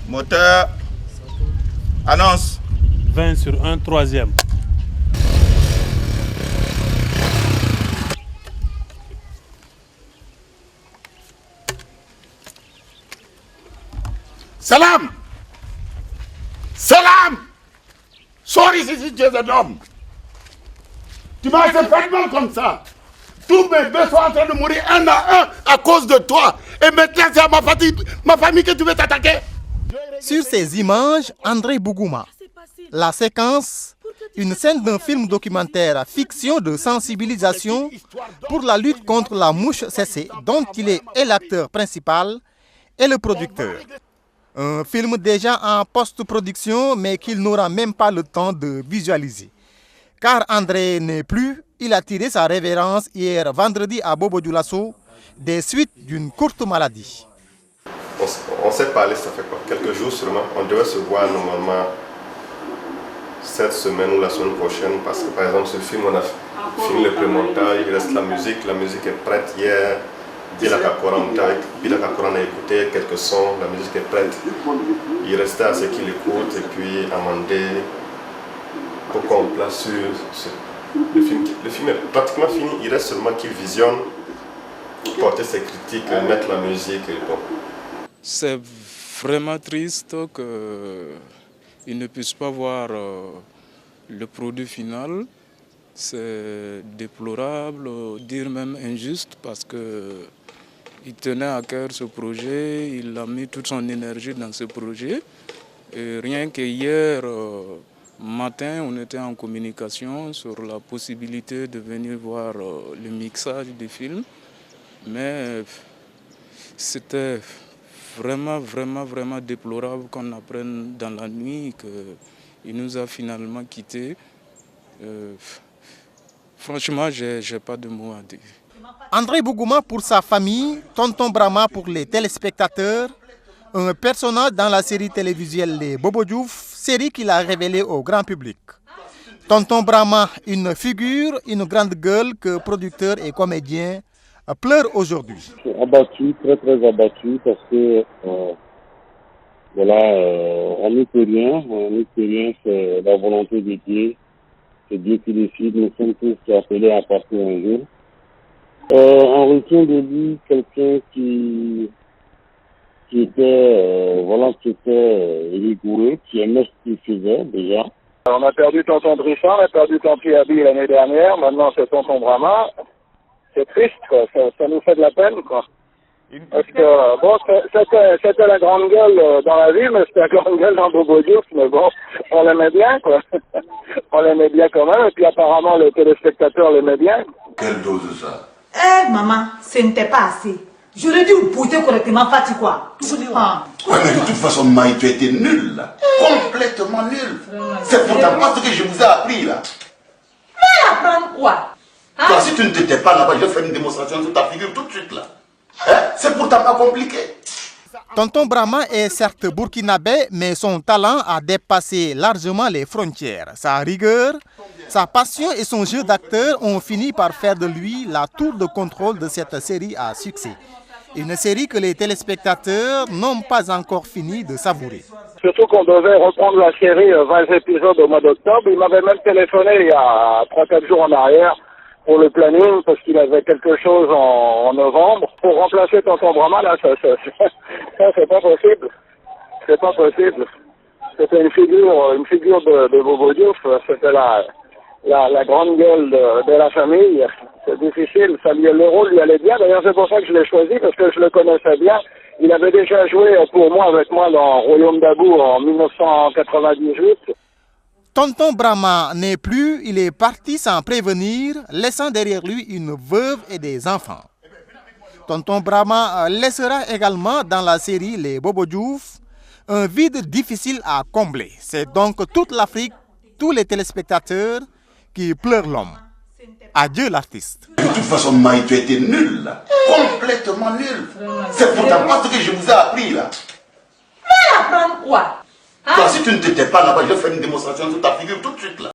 Moteur. Annonce. 20 sur 1, troisième. Salam. Salam. Sors ici si tu es un homme. Tu m'as fait mal comme ça. Tous mes bébés sont en train de mourir un à un à cause de toi. Et maintenant c'est à ma famille que tu veux t'attaquer. Sur ces images, André Bougouma. La séquence, une scène d'un film documentaire fiction de sensibilisation pour la lutte contre la mouche CC, dont il est l'acteur principal et le producteur. Un film déjà en post-production, mais qu'il n'aura même pas le temps de visualiser. Car André n'est plus, il a tiré sa révérence hier vendredi à Bobo Dioulasso des suites d'une courte maladie. On s'est parlé, ça fait quoi, quelques jours seulement. On devait se voir normalement cette semaine ou la semaine prochaine parce que par exemple ce film on a fini le pré-montage, il reste la musique est prête hier. Bilaka Koran a écouté quelques sons, la musique est prête. Il restait à ce qu'il écoute et puis Amandé pour qu'on place sur le film. Le film est pratiquement fini, il reste seulement qu'il visionne, porter ses critiques, mettre la musique et bon. C'est vraiment triste qu'il ne puisse pas voir le produit final. C'est déplorable, dire même injuste, parce qu'il tenait à cœur ce projet, il a mis toute son énergie dans ce projet. Et rien que hier matin, on était en communication sur la possibilité de venir voir le mixage du film. Mais c'était vraiment déplorable qu'on apprenne dans la nuit qu'il nous a finalement quittés. Franchement, j'ai pas de mots à dire. André Bougouma pour sa famille, Tonton Brahma pour les téléspectateurs, un personnage dans la série télévisuelle Les Bobo Diouf, série qu'il a révélée au grand public. Tonton Brahma, une figure, une grande gueule que producteur et comédien pleure aujourd'hui. Abattu, très abattu, parce que on n'y peut rien, c'est la volonté de Dieu. C'est Dieu qui décide, nous sommes tous appelés à partir un jour. On retient de lui quelqu'un qui était rigoureux, qui aimait ce qu'il faisait déjà. On a perdu tonton Brisson, on a perdu tonton Abi l'année dernière, maintenant c'est tonton Brahma. C'est triste, quoi. Ça nous fait de la peine, quoi. Parce que, bon, c'était la grande gueule dans la vie, mais c'était la grande gueule dans Bobo Diouf, mais bon, on l'aimait bien, quoi. On l'aimait bien quand même, et puis apparemment les téléspectateurs l'aimaient bien. Quelle dose ça? Maman, ce n'était pas assez. J'aurais dû vous poser correctement, Fati, quoi. Ouais, mais de toute façon, Maï, tu étais nul, là. Complètement nul. C'est pourtant pas ce que je vous ai appris, là. Mais apprendre quoi? Toi, si tu ne t'étais pas là-bas, je vais faire une démonstration sur ta figure tout de suite, là. C'est pourtant pas compliqué. Tonton Brahma est certes burkinabé, mais son talent a dépassé largement les frontières. Sa rigueur, sa passion et son jeu d'acteur ont fini par faire de lui la tour de contrôle de cette série à succès. Une série que les téléspectateurs n'ont pas encore fini de savourer. Surtout qu'on devait reprendre la série 20 épisodes au mois d'octobre. Il m'avait même téléphoné il y a 3-4 jours en arrière pour le planning, parce qu'il avait quelque chose en novembre. Pour remplacer tonton Brahma, là, ça c'est pas possible. C'est pas possible. C'était une figure de Bobo Diouf. C'était la grande gueule de la famille. C'est difficile. Le rôle lui allait bien. D'ailleurs, c'est pour ça que je l'ai choisi, parce que je le connaissais bien. Il avait déjà joué avec moi dans Royaume d'Abou en 1998. Tonton Brahma n'est plus, il est parti sans prévenir, laissant derrière lui une veuve et des enfants. Tonton Brahma laissera également dans la série Les Bobo Diouf un vide difficile à combler. C'est donc toute l'Afrique, tous les téléspectateurs qui pleurent l'homme. Adieu l'artiste. De toute façon, Maï, tu étais nul, là. Complètement nul. C'est pourtant pas ce que je vous ai appris, là. Mais apprendre quoi? Toi, si tu ne t'étais pas là-bas, je vais faire une démonstration sur ta figure tout de suite, là.